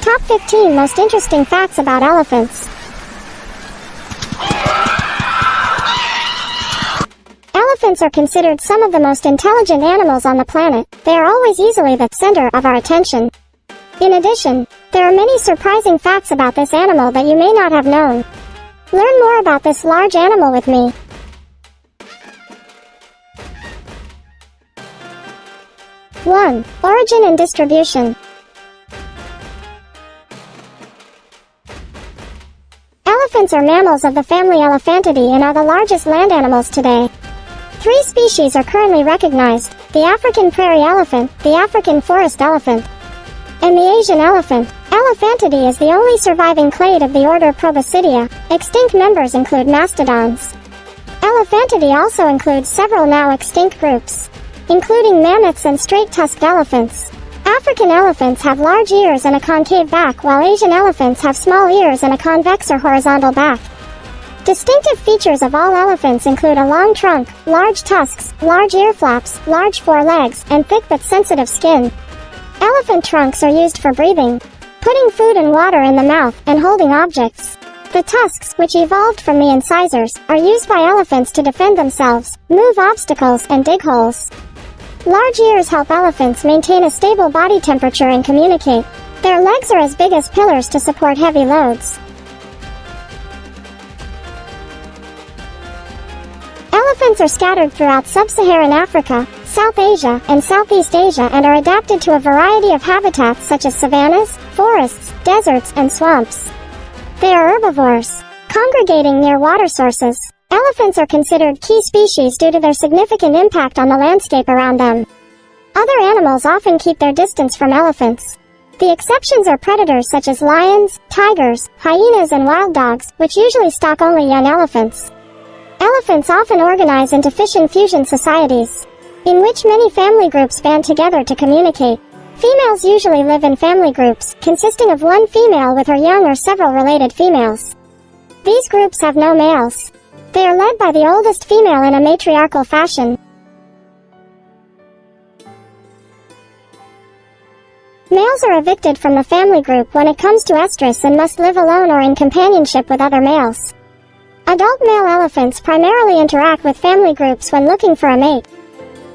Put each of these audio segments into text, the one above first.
Top 15 Most Interesting Facts About Elephants. Elephants are considered some of the most intelligent animals on the planet. They are always easily the center of our attention. In addition, there are many surprising facts about this animal that you may not have known. Learn more about this large animal with me. 1. Origin and distribution. Elephants are mammals of the family Elephantidae and are the largest land animals today. 3 species are currently recognized: the African prairie elephant, the African forest elephant, and the Asian elephant. Elephantidae is the only surviving clade of the order Proboscidea. Extinct members include mastodons. Elephantidae also includes several now extinct groups, including mammoths and straight-tusked elephants. African elephants have large ears and a concave back, while Asian elephants have small ears and a convex or horizontal back. Distinctive features of all elephants include a long trunk, large tusks, large ear flaps, large forelegs, and thick but sensitive skin. Elephant trunks are used for breathing, putting food and water in the mouth, and holding objects. The tusks, which evolved from the incisors, are used by elephants to defend themselves, move obstacles, and dig holes. Large ears help elephants maintain a stable body temperature and communicate. Their legs are as big as pillars to support heavy loads. Elephants are scattered throughout sub-Saharan Africa, South Asia, and Southeast Asia and are adapted to a variety of habitats such as savannas, forests, deserts, and swamps. They are herbivores, congregating near water sources. Elephants are considered key species due to their significant impact on the landscape around them. Other animals often keep their distance from elephants. The exceptions are predators such as lions, tigers, hyenas, and wild dogs, which usually stalk only young elephants. Elephants often organize into fission-fusion societies, in which many family groups band together to communicate. Females usually live in family groups, consisting of one female with her young or several related females. These groups have no males. They are led by the oldest female in a matriarchal fashion. Males are evicted from the family group when it comes to estrus and must live alone or in companionship with other males. Adult male elephants primarily interact with family groups when looking for a mate.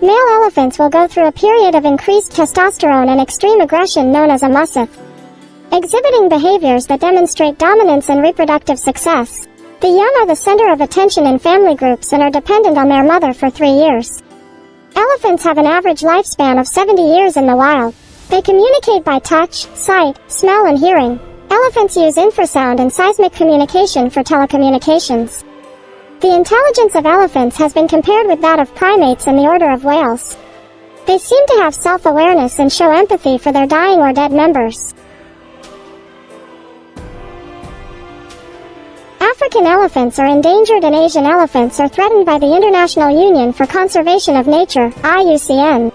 Male elephants will go through a period of increased testosterone and extreme aggression known as a musth, exhibiting behaviors that demonstrate dominance and reproductive success. The young are the center of attention in family groups and are dependent on their mother for 3 years. Elephants have an average lifespan of 70 years in the wild. They communicate by touch, sight, smell, and hearing. Elephants use infrasound and seismic communication for telecommunications. The intelligence of elephants has been compared with that of primates in the order of whales. They seem to have self-awareness and show empathy for their dying or dead members. African elephants are endangered and Asian elephants are threatened by the International Union for Conservation of Nature, IUCN.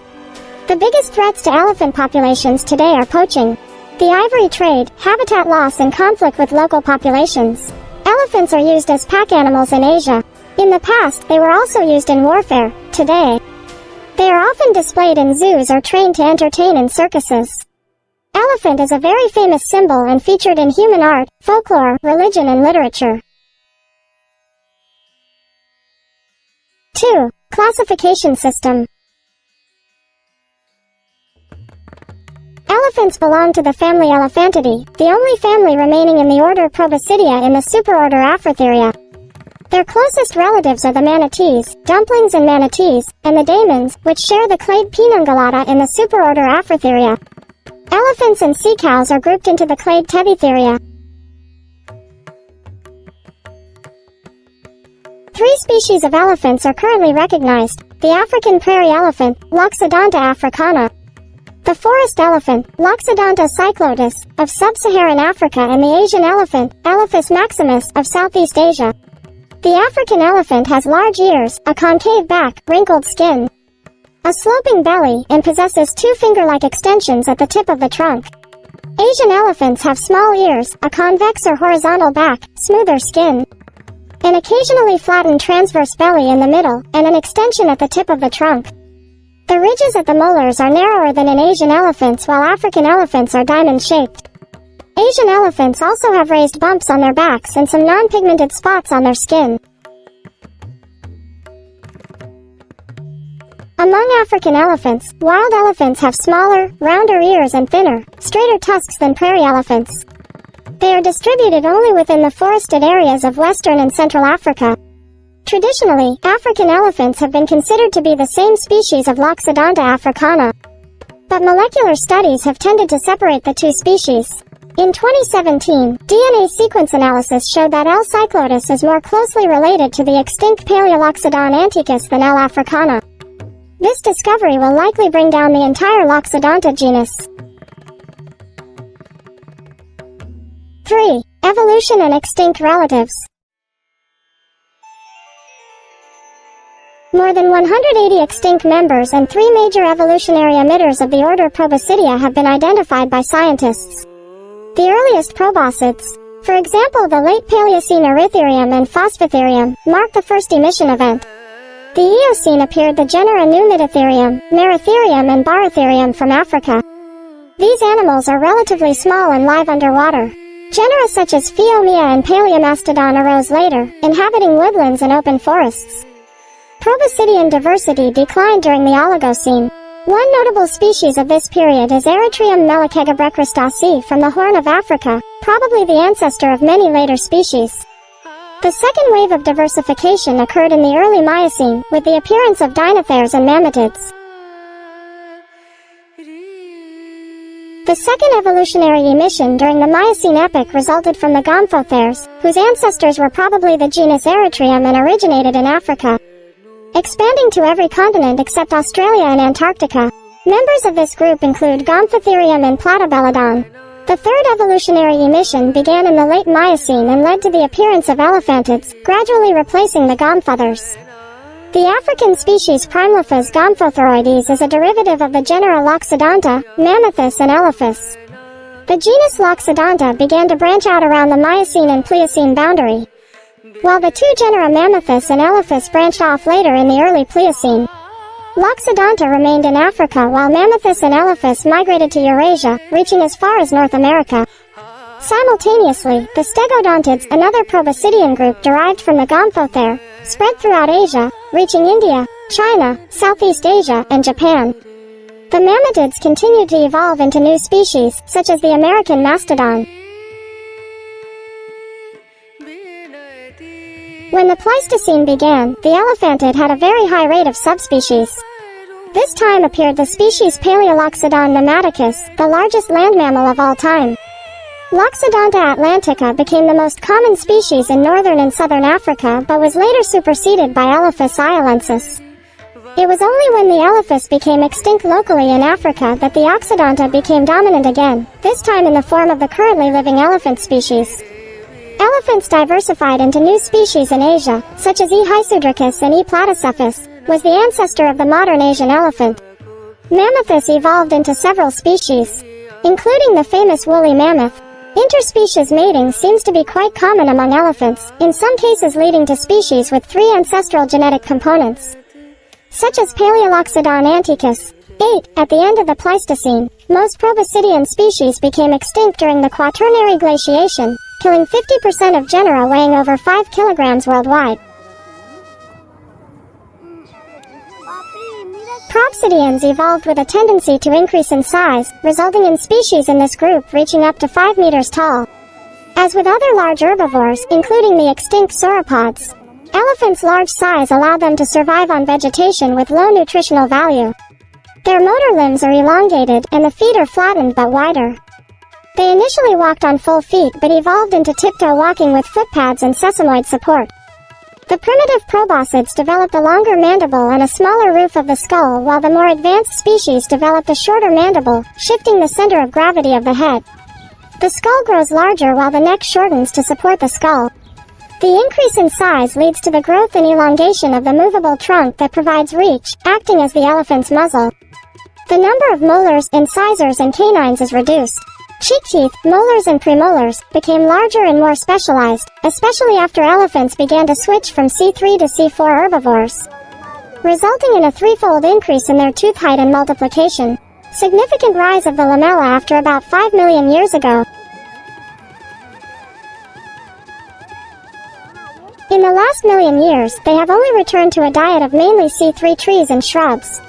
The biggest threats to elephant populations today are poaching, the ivory trade, habitat loss, and conflict with local populations. Elephants are used as pack animals in Asia. In the past, they were also used in warfare. Today, they are often displayed in zoos or trained to entertain in circuses. Elephant is a very famous symbol and featured in human art, folklore, religion, and literature. 2. Classification system. Elephants belong to the family Elephantidae, the only family remaining in the order Proboscidea in the superorder Afrotheria. Their closest relatives are the manatees, dumplings and manatees, and the daemons, which share the clade Pinungulata in the superorder Afrotheria. Elephants and sea cows are grouped into the clade Tethystheria. 3 species of elephants are currently recognized: the African prairie elephant, Loxodonta africana, the forest elephant, Loxodonta cyclotis, of sub-Saharan Africa, and the Asian elephant, Elephas maximus, of Southeast Asia. The African elephant has large ears, a concave back, wrinkled skin, a sloping belly, and possesses 2 finger-like extensions at the tip of the trunk. Asian elephants have small ears, a convex or horizontal back, smoother skin, an occasionally flattened transverse belly in the middle, and an extension at the tip of the trunk. The ridges at the molars are narrower than in Asian elephants, while African elephants are diamond-shaped. Asian elephants also have raised bumps on their backs and some non-pigmented spots on their skin. Among African elephants, wild elephants have smaller, rounder ears and thinner, straighter tusks than prairie elephants. They are distributed only within the forested areas of western and central Africa. Traditionally, African elephants have been considered to be the same species of Loxodonta africana. But molecular studies have tended to separate the two species. In 2017, DNA sequence analysis showed that L. cyclotis is more closely related to the extinct Paleoloxodon anticus than L. africana. This discovery will likely bring down the entire Loxodonta genus. 3. Evolution and extinct relatives. More than 180 extinct members and 3 major evolutionary emitters of the order Proboscidea have been identified by scientists. The earliest proboscids, for example the late Paleocene Erytherium and Phosphitherium, marked the first emission event. The Eocene appeared the genera Numiditherium, Merotherium and Barotherium from Africa. These animals are relatively small and live underwater. Genera such as Phiomia and Paleomastodon arose later, inhabiting woodlands and open forests. Proboscidean diversity declined during the Oligocene. One notable species of this period is Erythrium melekegebrechristasi from the Horn of Africa, probably the ancestor of many later species. The second wave of diversification occurred in the early Miocene, with the appearance of Dinotheres and Mammitids. The second evolutionary emission during the Miocene epoch resulted from the Gomphotheres, whose ancestors were probably the genus Erythrium and originated in Africa. Expanding to every continent except Australia and Antarctica. Members of this group include Gomphotherium and Platybelodon. The third evolutionary emission began in the late Miocene and led to the appearance of elephantids, gradually replacing the Gomphothers. The African species Primelaphus gomphotheroides is a derivative of the genera Loxodonta, Mammuthus and Elephas. The genus Loxodonta began to branch out around the Miocene and Pliocene boundary, while the two genera Mammuthus and Elephas branched off later in the early Pliocene. Loxodonta remained in Africa while Mammuthus and Elephas migrated to Eurasia, reaching as far as North America. Simultaneously, the Stegodontids, another proboscidean group derived from the Gomphothere, spread throughout Asia, reaching India, China, Southeast Asia, and Japan. The Mammutids continued to evolve into new species, such as the American mastodon. When the Pleistocene began, the elephantid had a very high rate of subspecies. This time appeared the species Paleoloxodon pneumaticus, the largest land mammal of all time. Loxodonta atlantica became the most common species in northern and southern Africa but was later superseded by Elephas iolensis. It was only when the Elephas became extinct locally in Africa that the Oxodonta became dominant again, this time in the form of the currently living elephant species. Elephants diversified into new species in Asia, such as E. Hypsudricus and E. platycephus, was the ancestor of the modern Asian elephant. Mammuthus evolved into several species, including the famous woolly mammoth. Interspecies mating seems to be quite common among elephants, in some cases leading to species with 3 ancestral genetic components, such as Paleoloxodon anticus. 8. At the end of the Pleistocene, most proboscidean species became extinct during the Quaternary glaciation, killing 50% of genera weighing over 5 kilograms worldwide. Proboscideans evolved with a tendency to increase in size, resulting in species in this group reaching up to 5 meters tall. As with other large herbivores, including the extinct sauropods, elephants' large size allowed them to survive on vegetation with low nutritional value. Their motor limbs are elongated, and the feet are flattened but wider. They initially walked on full feet but evolved into tiptoe walking with footpads and sesamoid support. The primitive proboscids developed a longer mandible and a smaller roof of the skull, while the more advanced species developed a shorter mandible, shifting the center of gravity of the head. The skull grows larger while the neck shortens to support the skull. The increase in size leads to the growth and elongation of the movable trunk that provides reach, acting as the elephant's muzzle. The number of molars, incisors and canines is reduced. Cheek teeth, molars and premolars, became larger and more specialized, especially after elephants began to switch from C3 to C4 herbivores, resulting in a threefold increase in their tooth height and multiplication. Significant rise of the lamella after about 5 million years ago. the last million years, they have only returned to a diet of mainly C3 trees and shrubs.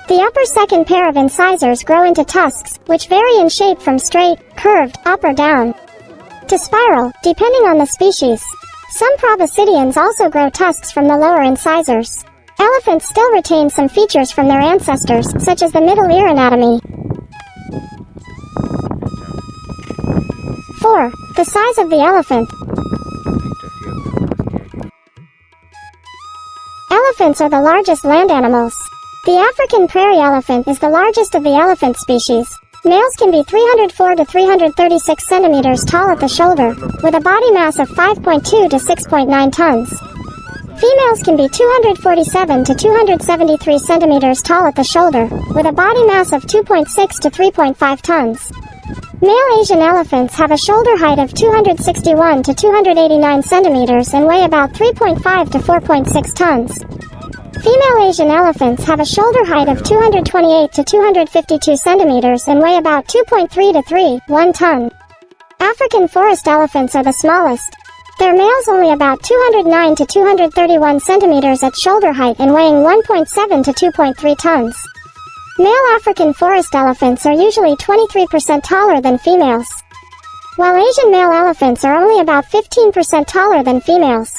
The upper second pair of incisors grow into tusks, which vary in shape from straight, curved, up or down, to spiral, depending on the species. Some proboscideans also grow tusks from the lower incisors. Elephants still retain some features from their ancestors, such as the middle ear anatomy. 4. The size of the elephant. Elephants are the largest land animals. The African prairie elephant is the largest of the elephant species. Males can be 304 to 336 centimeters tall at the shoulder, with a body mass of 5.2 to 6.9 tons. Females can be 247 to 273 centimeters tall at the shoulder, with a body mass of 2.6 to 3.5 tons. Male Asian elephants have a shoulder height of 261 to 289 centimeters and weigh about 3.5 to 4.6 tons. Female Asian elephants have a shoulder height of 228 to 252 centimeters and weigh about 2.3 to 3.1 ton. African forest elephants are the smallest. Their males only about 209 to 231 centimeters at shoulder height and weighing 1.7 to 2.3 tons. Male African forest elephants are usually 23% taller than females, while Asian male elephants are only about 15% taller than females.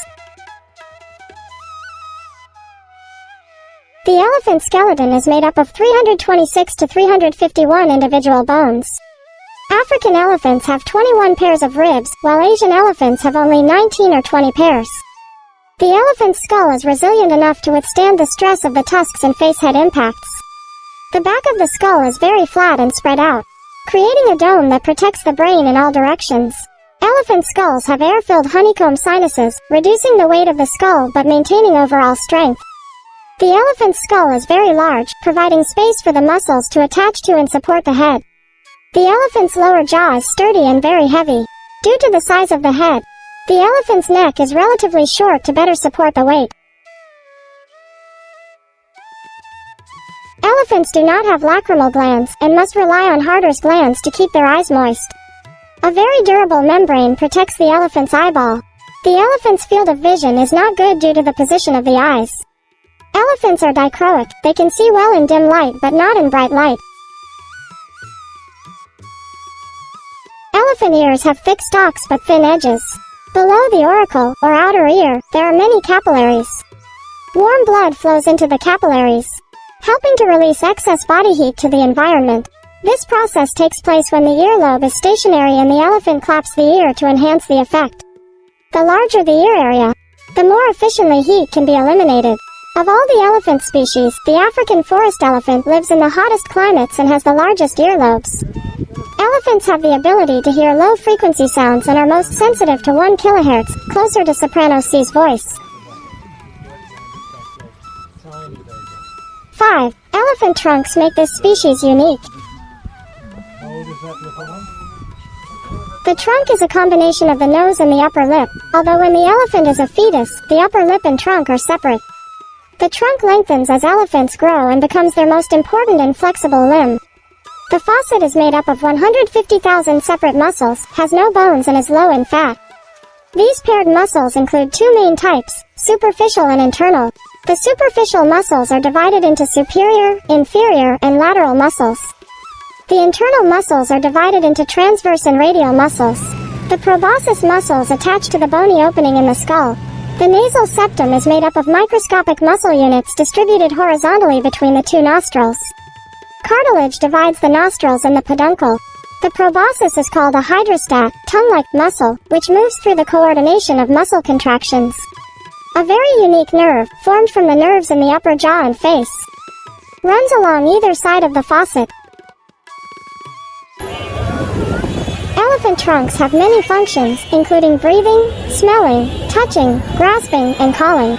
The elephant skeleton is made up of 326 to 351 individual bones. African elephants have 21 pairs of ribs, while Asian elephants have only 19 or 20 pairs. The elephant's skull is resilient enough to withstand the stress of the tusks and facehead impacts. The back of the skull is very flat and spread out, creating a dome that protects the brain in all directions. Elephant skulls have air-filled honeycomb sinuses, reducing the weight of the skull but maintaining overall strength. The elephant's skull is very large, providing space for the muscles to attach to and support the head. The elephant's lower jaw is sturdy and very heavy. Due to the size of the head, the elephant's neck is relatively short to better support the weight. Elephants do not have lacrimal glands and must rely on Harter's glands to keep their eyes moist. A very durable membrane protects the elephant's eyeball. The elephant's field of vision is not good due to the position of the eyes. Elephants are dichroic. They can see well in dim light but not in bright light. Elephant ears have thick stalks but thin edges. Below the auricle, or outer ear, there are many capillaries. Warm blood flows into the capillaries, helping to release excess body heat to the environment. This process takes place when the earlobe is stationary and the elephant claps the ear to enhance the effect. The larger the ear area, the more efficiently heat can be eliminated. Of all the elephant species, the African forest elephant lives in the hottest climates and has the largest earlobes. Elephants have the ability to hear low-frequency sounds and are most sensitive to 1 kHz, closer to soprano C's voice. 5. Elephant trunks make this species unique. How old is that little one? The trunk is a combination of the nose and the upper lip, although when the elephant is a fetus, the upper lip and trunk are separate. The trunk lengthens as elephants grow and becomes their most important and flexible limb. The faucet is made up of 150,000 separate muscles, has no bones and is low in fat. These paired muscles include two main types, superficial and internal. The superficial muscles are divided into superior, inferior, and lateral muscles. The internal muscles are divided into transverse and radial muscles. The proboscis muscles attach to the bony opening in the skull. The nasal septum is made up of microscopic muscle units distributed horizontally between the two nostrils. Cartilage divides the nostrils and the peduncle. The proboscis is called a hydrostat, tongue-like muscle, which moves through the coordination of muscle contractions. A very unique nerve, formed from the nerves in the upper jaw and face, runs along either side of the faucet. Elephant trunks have many functions, including breathing, smelling, touching, grasping, and calling.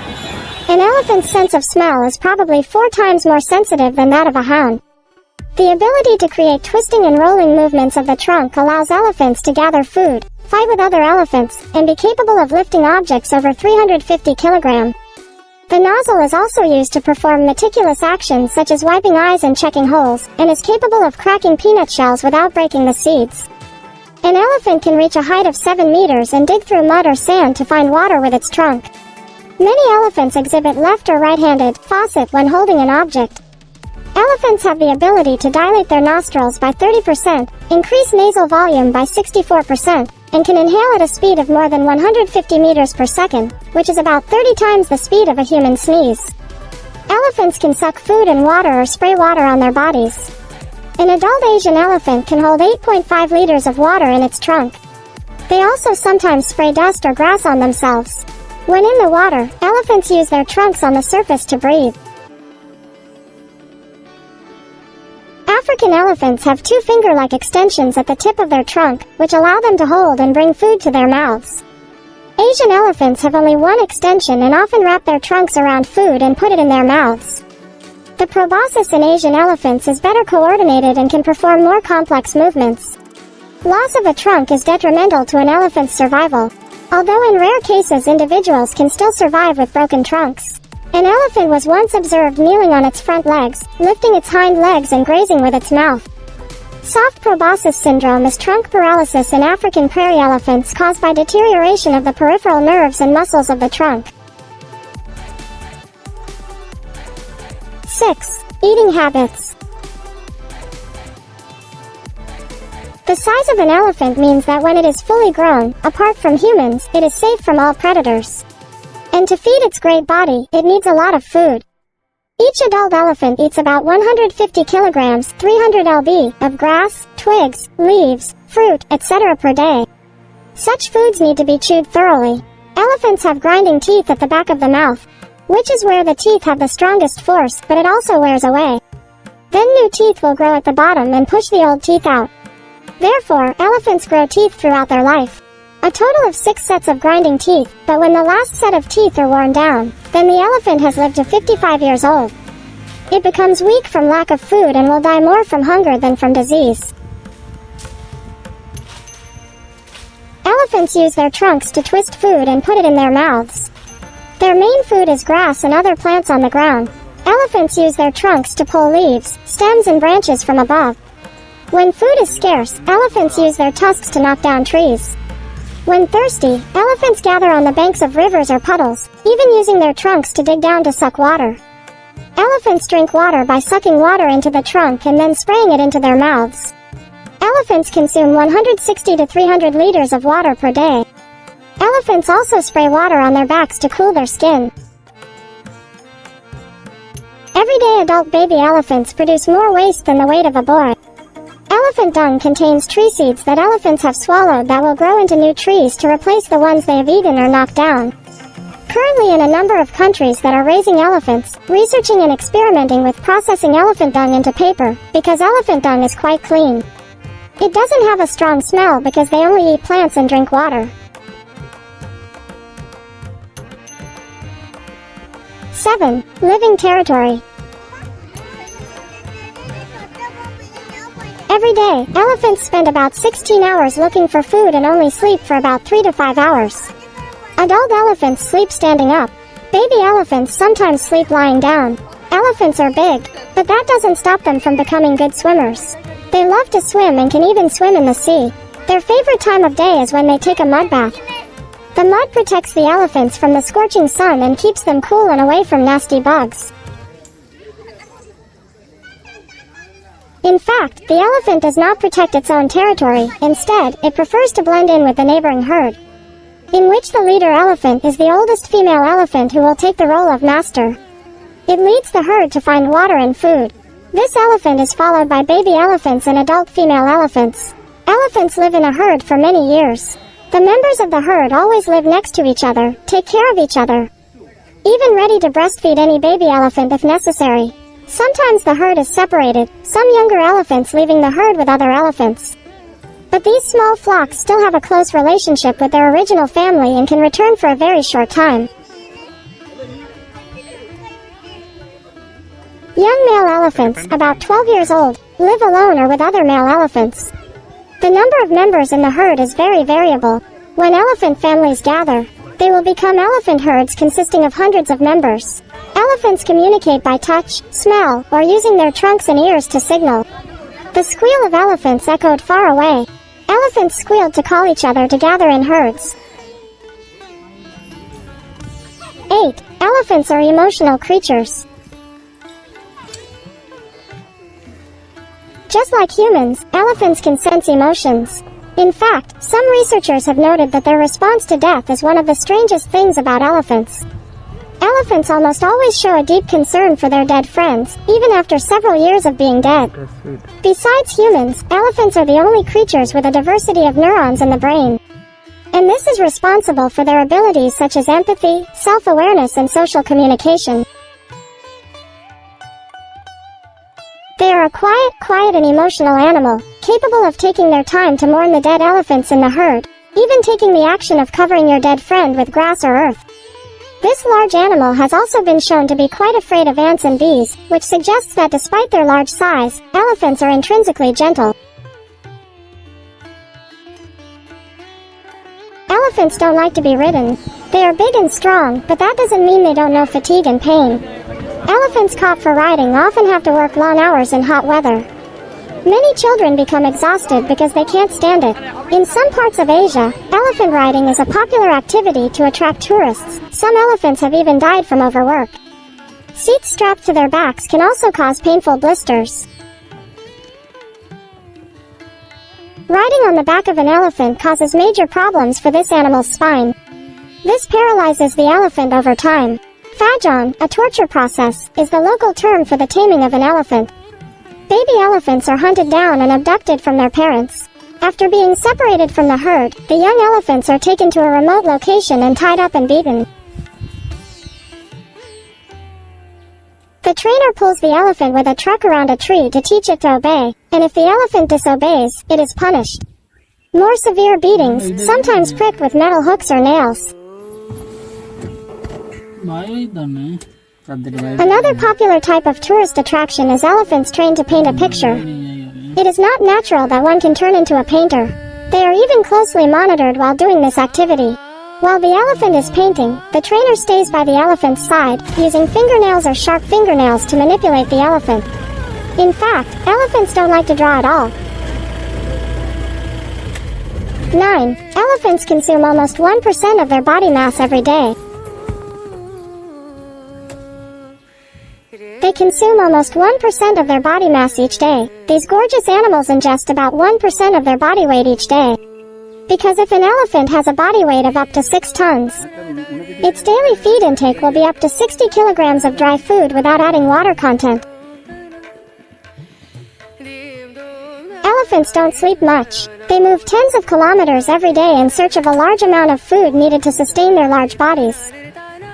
An elephant's sense of smell is probably 4 times more sensitive than that of a hound. The ability to create twisting and rolling movements of the trunk allows elephants to gather food, fight with other elephants, and be capable of lifting objects over 350 kilograms. The nozzle is also used to perform meticulous actions such as wiping eyes and checking holes, and is capable of cracking peanut shells without breaking the seeds. An elephant can reach a height of 7 meters and dig through mud or sand to find water with its trunk. Many elephants exhibit left or right-handed faucet when holding an object. Elephants have the ability to dilate their nostrils by 30%, increase nasal volume by 64%, and can inhale at a speed of more than 150 meters per second, which is about 30 times the speed of a human sneeze. Elephants can suck food and water or spray water on their bodies. An adult Asian elephant can hold 8.5 liters of water in its trunk. They also sometimes spray dust or grass on themselves. When in the water, elephants use their trunks on the surface to breathe. African elephants have two finger-like extensions at the tip of their trunk, which allow them to hold and bring food to their mouths. Asian elephants have only one extension and often wrap their trunks around food and put it in their mouths. The proboscis in Asian elephants is better coordinated and can perform more complex movements. Loss of a trunk is detrimental to an elephant's survival, although in rare cases individuals can still survive with broken trunks. An elephant was once observed kneeling on its front legs, lifting its hind legs and grazing with its mouth. Soft proboscis syndrome is trunk paralysis in African prairie elephants caused by deterioration of the peripheral nerves and muscles of the trunk. 6. Eating habits. The size of an elephant means that when it is fully grown, apart from humans, it is safe from all predators. And to feed its great body, it needs a lot of food. Each adult elephant eats about 150 kilograms, 300 lb, of grass, twigs, leaves, fruit, etc. per day. Such foods need to be chewed thoroughly. Elephants have grinding teeth at the back of the mouth, which is where the teeth have the strongest force, but it also wears away. Then new teeth will grow at the bottom and push the old teeth out. Therefore, elephants grow teeth throughout their life. A total of 6 sets of grinding teeth, but when the last set of teeth are worn down, then the elephant has lived to 55 years old. It becomes weak from lack of food and will die more from hunger than from disease. Elephants use their trunks to twist food and put it in their mouths. Their main food is grass and other plants on the ground. Elephants use their trunks to pull leaves, stems and branches from above. When food is scarce, elephants use their tusks to knock down trees. When thirsty, elephants gather on the banks of rivers or puddles, even using their trunks to dig down to suck water. Elephants drink water by sucking water into the trunk and then spraying it into their mouths. Elephants consume 160 to 300 liters of water per day. Elephants also spray water on their backs to cool their skin. Everyday adult baby elephants produce more waste than the weight of a boy. Elephant dung contains tree seeds that elephants have swallowed that will grow into new trees to replace the ones they have eaten or knocked down. Currently in a number of countries that are raising elephants, researching and experimenting with processing elephant dung into paper, because elephant dung is quite clean. It doesn't have a strong smell because they only eat plants and drink water. 7. Living territory. Every day, elephants spend about 16 hours looking for food and only sleep for about 3 to 5 hours. Adult elephants sleep standing up. Baby elephants sometimes sleep lying down. Elephants are big, but that doesn't stop them from becoming good swimmers. They love to swim and can even swim in the sea. Their favorite time of day is when they take a mud bath. The mud protects the elephants from the scorching sun and keeps them cool and away from nasty bugs. In fact, the elephant does not protect its own territory. Instead, it prefers to blend in with the neighboring herd, in which the leader elephant is the oldest female elephant who will take the role of master. It leads the herd to find water and food. This elephant is followed by baby elephants and adult female elephants. Elephants live in a herd for many years. The members of the herd always live next to each other, take care of each other, even ready to breastfeed any baby elephant if necessary. Sometimes the herd is separated, some younger elephants leaving the herd with other elephants. But these small flocks still have a close relationship with their original family and can return for a very short time. Young male elephants, about 12 years old, live alone or with other male elephants. The number of members in the herd is very variable. When elephant families gather, they will become elephant herds consisting of hundreds of members. Elephants communicate by touch, smell, or using their trunks and ears to signal. The squeal of elephants echoed far away. Elephants squealed to call each other to gather in herds. 8. Elephants are emotional creatures. Just like humans, elephants can sense emotions. In fact, some researchers have noted that their response to death is one of the strangest things about elephants. Elephants almost always show a deep concern for their dead friends, even after several years of being dead. That's sweet. Besides humans, elephants are the only creatures with a diversity of neurons in the brain. And this is responsible for their abilities such as empathy, self-awareness, and social communication. They are a quiet and emotional animal, capable of taking their time to mourn the dead elephants in the herd, even taking the action of covering your dead friend with grass or earth. This large animal has also been shown to be quite afraid of ants and bees, which suggests that despite their large size, elephants are intrinsically gentle. Elephants don't like to be ridden. They are big and strong, but that doesn't mean they don't know fatigue and pain. Elephants caught for riding often have to work long hours in hot weather. Many children become exhausted because they can't stand it. In some parts of Asia, elephant riding is a popular activity to attract tourists. Some elephants have even died from overwork. Seats strapped to their backs can also cause painful blisters. Riding on the back of an elephant causes major problems for this animal's spine. This paralyzes the elephant over time. Fajon, a torture process, is the local term for the taming of an elephant. Baby elephants are hunted down and abducted from their parents. After being separated from the herd, the young elephants are taken to a remote location and tied up and beaten. The trainer pulls the elephant with a truck around a tree to teach it to obey, and if the elephant disobeys, it is punished. More severe beatings, sometimes pricked with metal hooks or nails. Another popular type of tourist attraction is elephants trained to paint a picture. It is not natural that one can turn into a painter. They are even closely monitored while doing this activity. While the elephant is painting, the trainer stays by the elephant's side, using fingernails or sharp fingernails to manipulate the elephant. In fact, elephants don't like to draw at all. 9. Elephants consume almost 1% of their body mass every day. They consume almost 1% of their body mass each day. These gorgeous animals ingest about 1% of their body weight each day. Because if an elephant has a body weight of up to 6 tons, its daily feed intake will be up to 60 kilograms of dry food without adding water content. Elephants don't sleep much. They move tens of kilometers every day in search of a large amount of food needed to sustain their large bodies.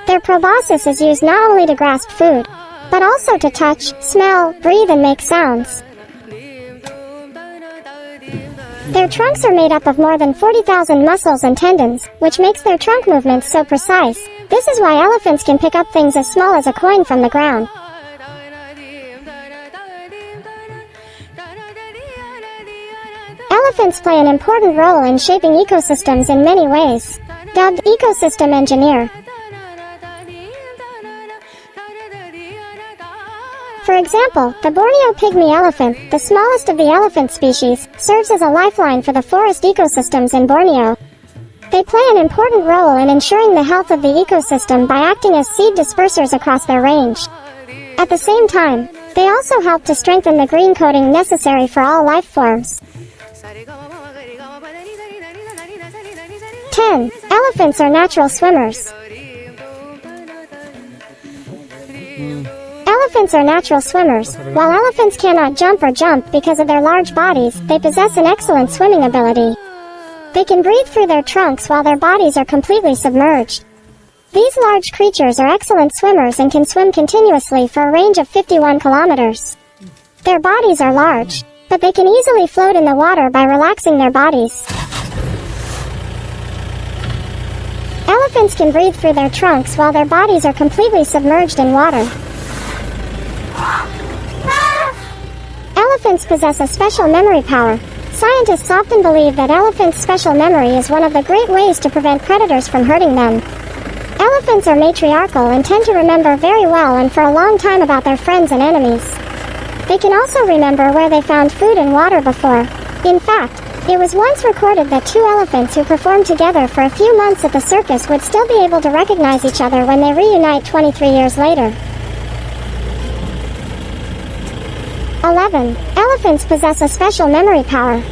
Their proboscis is used not only to grasp food, but also to touch, smell, breathe, and make sounds. Their trunks are made up of more than 40,000 muscles and tendons, which makes their trunk movements so precise. This is why elephants can pick up things as small as a coin from the ground. Elephants play an important role in shaping ecosystems in many ways. Dubbed ecosystem engineer. For example, the Borneo pygmy elephant, the smallest of the elephant species, serves as a lifeline for the forest ecosystems in Borneo. They play an important role in ensuring the health of the ecosystem by acting as seed dispersers across their range. At the same time, they also help to strengthen the green coating necessary for all life forms. 10. Elephants are natural swimmers. Elephants are natural swimmers. While elephants cannot jump because of their large bodies, they possess an excellent swimming ability. They can breathe through their trunks while their bodies are completely submerged. These large creatures are excellent swimmers and can swim continuously for a range of 51 kilometers. Their bodies are large, but they can easily float in the water by relaxing their bodies. Elephants can breathe through their trunks while their bodies are completely submerged in water. Elephants possess a special memory power. Scientists often believe that elephants' special memory is one of the great ways to prevent predators from hurting them. Elephants are matriarchal and tend to remember very well and for a long time about their friends and enemies. They can also remember where they found food and water before. In fact, It was once recorded that two elephants who performed together for a few months at the circus would still be able to recognize each other when they reunite 23 years later. 11. Elephants possess a special memory power.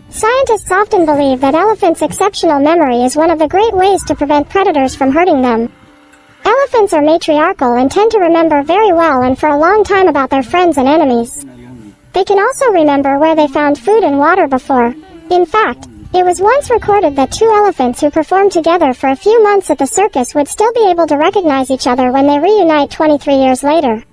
Scientists often believe that elephants' exceptional memory is one of the great ways to prevent predators from hurting them. Elephants are matriarchal and tend to remember very well and for a long time about their friends and enemies. They can also remember where they found food and water before. In fact, it was once recorded that two elephants who performed together for a few months at the circus would still be able to recognize each other when they reunite 23 years later.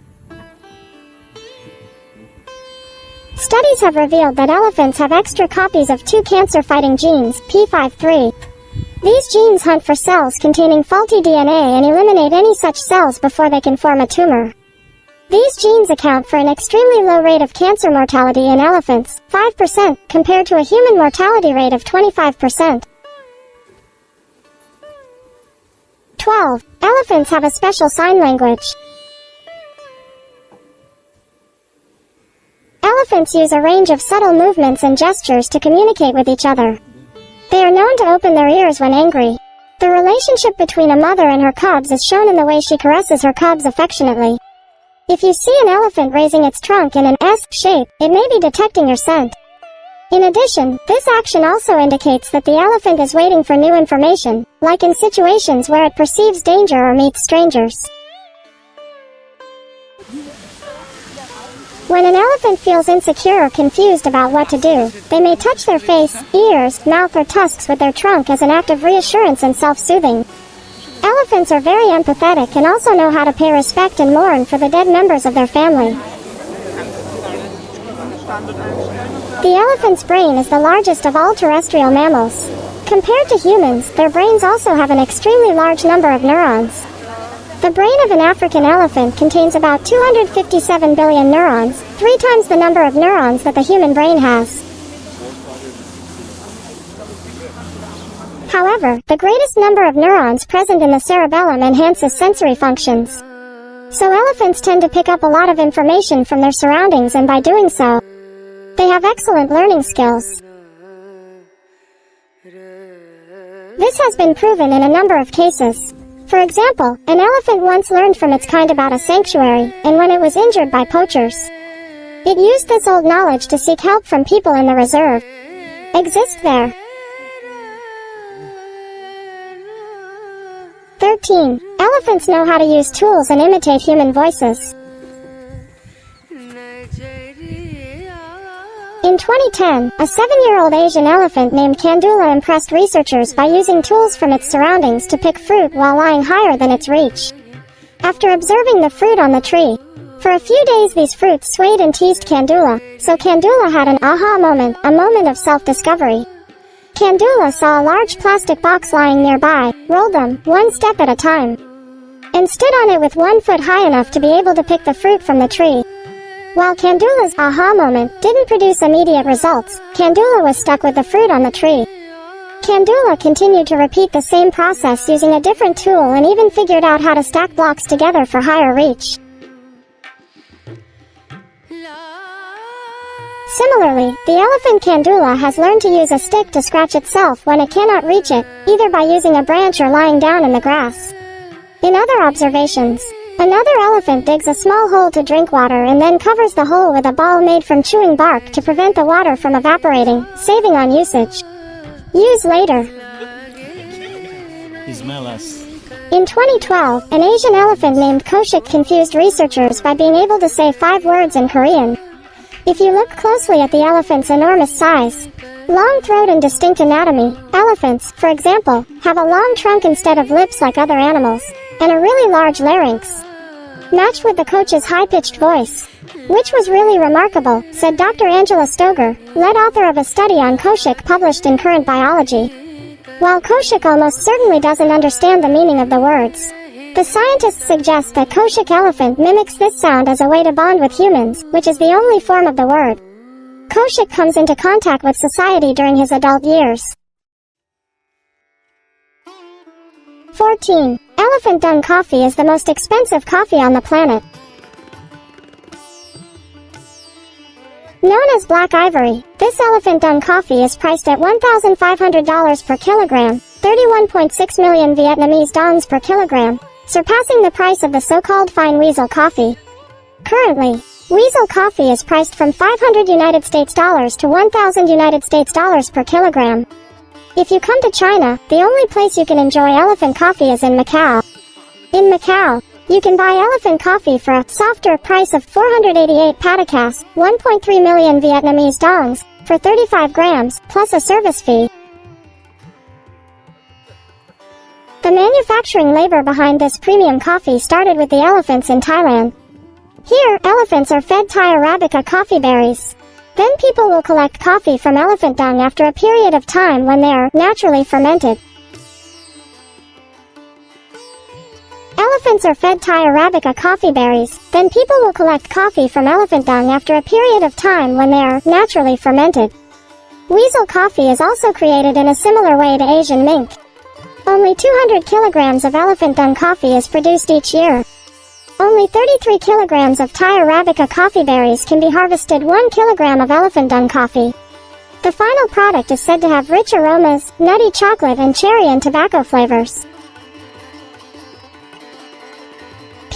Studies have revealed that elephants have extra copies of two cancer-fighting genes, P53. These genes hunt for cells containing faulty DNA and eliminate any such cells before they can form a tumor. These genes account for an extremely low rate of cancer mortality in elephants, 5%, compared to a human mortality rate of 25%. 12. Elephants have a special sign language. Elephants use a range of subtle movements and gestures to communicate with each other. They are known to open their ears when angry. The relationship between a mother and her cubs is shown in the way she caresses her cubs affectionately. If you see an elephant raising its trunk in an S shape, it may be detecting your scent. In addition, this action also indicates that the elephant is waiting for new information, like in situations where it perceives danger or meets strangers. When an elephant feels insecure or confused about what to do, they may touch their face, ears, mouth or tusks with their trunk as an act of reassurance and self-soothing. Elephants are very empathetic and also know how to pay respect and mourn for the dead members of their family. The elephant's brain is the largest of all terrestrial mammals. Compared to humans, their brains also have an extremely large number of neurons. The brain of an African elephant contains about 257 billion neurons, 3 times the number of neurons that the human brain has. However, the greatest number of neurons present in the cerebellum enhances sensory functions. So elephants tend to pick up a lot of information from their surroundings, and by doing so, they have excellent learning skills. This has been proven in a number of cases. For example, an elephant once learned from its kind about a sanctuary, and when it was injured by poachers, it used this old knowledge to seek help from people in the reserve. Exist there. 13. Elephants know how to use tools and imitate human voices. In 2010, a 7-year-old Asian elephant named Kandula impressed researchers by using tools from its surroundings to pick fruit while lying higher than its reach. After observing the fruit on the tree, for a few days these fruits swayed and teased Kandula, so Kandula had an aha moment, a moment of self-discovery. Kandula saw a large plastic box lying nearby, rolled them, one step at a time, and stood on it with 1 foot high enough to be able to pick the fruit from the tree. While Kandula's aha moment didn't produce immediate results, Kandula was stuck with the fruit on the tree. Kandula continued to repeat the same process using a different tool and even figured out how to stack blocks together for higher reach. Similarly, the elephant Kandula has learned to use a stick to scratch itself when it cannot reach it, either by using a branch or lying down in the grass. In other observations, another elephant digs a small hole to drink water and then covers the hole with a ball made from chewing bark to prevent the water from evaporating, saving on usage. Use later. In 2012, an Asian elephant named Koshik confused researchers by being able to say 5 words in Korean. If you look closely at the elephant's enormous size, long throat and distinct anatomy, elephants, for example, have a long trunk instead of lips like other animals, and a really large larynx, matched with the coach's high-pitched voice, which was really remarkable, said Dr. Angela Stoger, lead author of a study on Koshik published in Current Biology. While Koshik almost certainly doesn't understand the meaning of the words, the scientists suggest that Koshik elephant mimics this sound as a way to bond with humans, which is the only form of the word. Koshik comes into contact with society during his adult years. 14. Elephant dung coffee is the most expensive coffee on the planet. as black ivory. This elephant dung coffee is priced at $1,500 per kilogram, 31.6 million Vietnamese dongs per kilogram, surpassing the price of the so-called fine weasel coffee. Currently, weasel coffee is priced from $500 United States dollars to $1,000 United States dollars per kilogram. If you come to China, the only place you can enjoy elephant coffee is in Macau. In Macau, you can buy elephant coffee for a softer price of 488 patacas, 1.3 million Vietnamese dongs, for 35 grams, plus a service fee. The manufacturing labor behind this premium coffee started with the elephants in Thailand. Here, elephants are fed Thai Arabica coffee berries. Then people will collect coffee from elephant dung after a period of time when they are naturally fermented. Elephants are fed Thai Arabica coffee berries, then people will collect coffee from elephant dung after a period of time when they are naturally fermented. Weasel coffee is also created in a similar way to Asian mink. Only 200 kilograms of elephant dung coffee is produced each year. Only 33 kilograms of Thai Arabica coffee berries can be harvested 1 kilogram of elephant dung coffee. The final product is said to have rich aromas, nutty chocolate and cherry and tobacco flavors.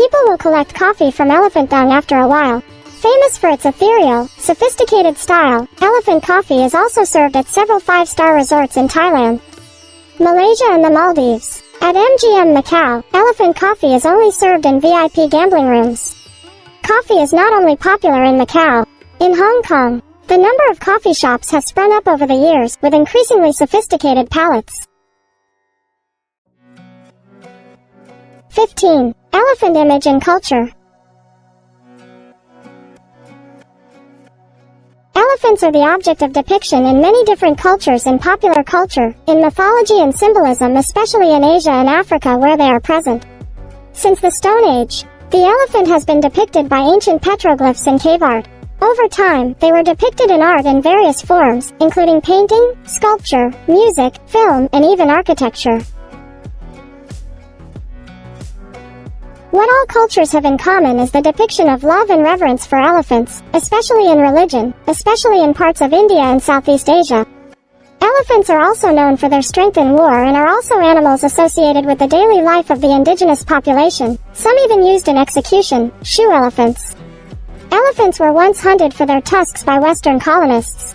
People will collect coffee from elephant dung after a while. Famous for its ethereal, sophisticated style, elephant coffee is also served at several five-star resorts in Thailand, Malaysia and the Maldives. At MGM Macau, elephant coffee is only served in VIP gambling rooms. Coffee is not only popular in Macau. In Hong Kong, the number of coffee shops has sprung up over the years, with increasingly sophisticated palates. 15. Elephant image and culture. Elephants are the object of depiction in many different cultures in popular culture, in mythology and symbolism, especially in Asia and Africa where they are present. Since the Stone Age, the elephant has been depicted by ancient petroglyphs and cave art. Over time, they were depicted in art in various forms, including painting, sculpture, music, film, and even architecture. What all cultures have in common is the depiction of love and reverence for elephants, especially in religion, especially in parts of India and Southeast Asia. Elephants are also known for their strength in war and are also animals associated with the daily life of the indigenous population, some even used in execution, shoe elephants. Elephants were once hunted for their tusks by Western colonists.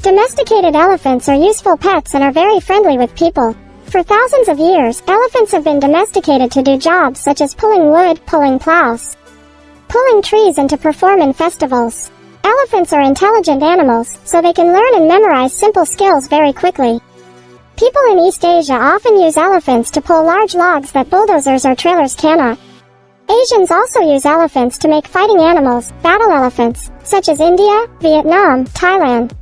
Domesticated elephants are useful pets and are very friendly with people. For thousands of years, elephants have been domesticated to do jobs such as pulling wood, pulling plows, pulling trees, and to perform in festivals. Elephants are intelligent animals, so they can learn and memorize simple skills very quickly. People in East Asia often use elephants to pull large logs that bulldozers or trailers cannot. Asians also use elephants to make fighting animals, battle elephants, such as India, Vietnam, Thailand,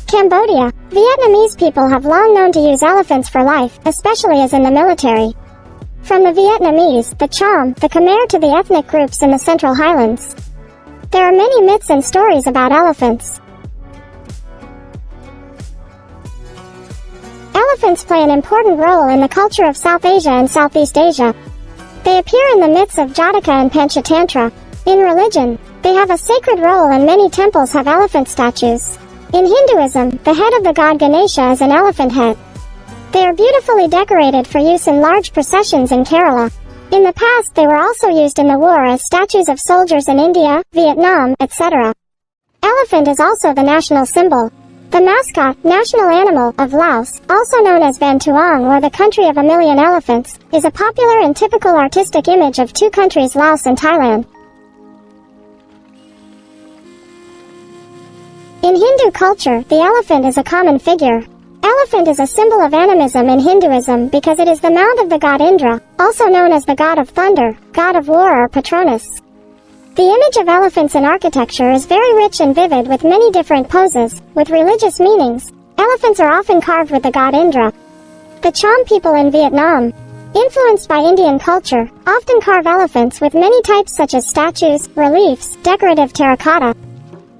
Cambodia. Vietnamese people have long known to use elephants for life, especially as in the military. From the Vietnamese, the Cham, the Khmer to the ethnic groups in the Central Highlands. There are many myths and stories about elephants. Elephants play an important role in the culture of South Asia and Southeast Asia. They appear in the myths of Jataka and Panchatantra. In religion, they have a sacred role and many temples have elephant statues. In Hinduism, the head of the god Ganesha is an elephant head. They are beautifully decorated for use in large processions in Kerala. In the past, they were also used in the war as statues of soldiers in India, Vietnam, etc. Elephant is also the national symbol. The mascot, national animal, of Laos, also known as Van Tuong or the country of a million elephants, is a popular and typical artistic image of two countries, Laos and Thailand. In Hindu culture, the elephant is a common figure. Elephant is a symbol of animism in Hinduism because it is the mount of the god Indra, also known as the god of thunder, god of war or Patronus. The image of elephants in architecture is very rich and vivid with many different poses, with religious meanings. Elephants are often carved with the god Indra. The Cham people in Vietnam, influenced by Indian culture, often carve elephants with many types such as statues, reliefs, decorative terracotta.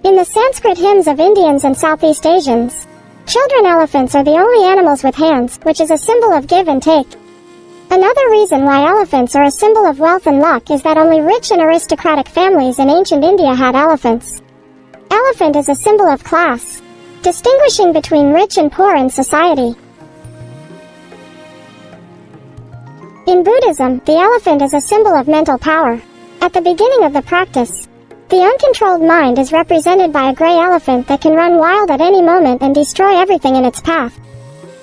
In the Sanskrit hymns of Indians and Southeast Asians, children elephants are the only animals with hands, which is a symbol of give and take. Another reason why elephants are a symbol of wealth and luck is that only rich and aristocratic families in ancient India had elephants. Elephant is a symbol of class, distinguishing between rich and poor in society. In Buddhism, the elephant is a symbol of mental power. At the beginning of the practice, the uncontrolled mind is represented by a gray elephant that can run wild at any moment and destroy everything in its path.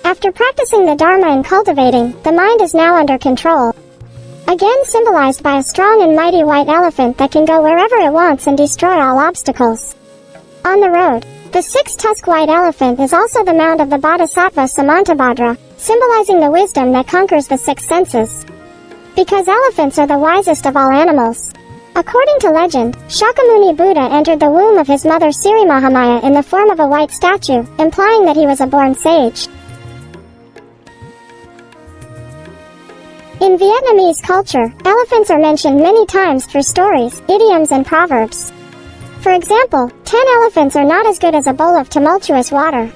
After practicing the Dharma and cultivating, the mind is now under control. Again symbolized by a strong and mighty white elephant that can go wherever it wants and destroy all obstacles. On the road, the six-tusked white elephant is also the mount of the Bodhisattva Samantabhadra, symbolizing the wisdom that conquers the six senses. Because elephants are the wisest of all animals. According to legend, Shakyamuni Buddha entered the womb of his mother Siri Mahamaya in the form of a white statue, implying that he was a born sage. In Vietnamese culture, elephants are mentioned many times through stories, idioms and proverbs. For example, 10 elephants are not as good as a bowl of tumultuous water.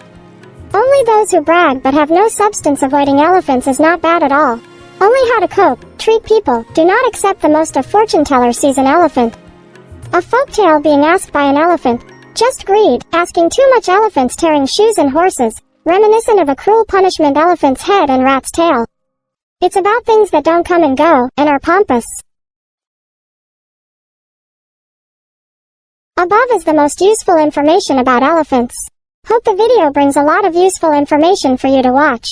Only those who brag but have no substance avoiding elephants is not bad at all. Only how to cope, treat people, do not accept the most a fortune teller sees an elephant. A folktale being asked by an elephant, just greed, asking too much elephants tearing shoes and horses, reminiscent of a cruel punishment elephant's head and rat's tail. It's about things that don't come and go, and are pompous. Above is the most useful information about elephants. Hope the video brings a lot of useful information for you to watch.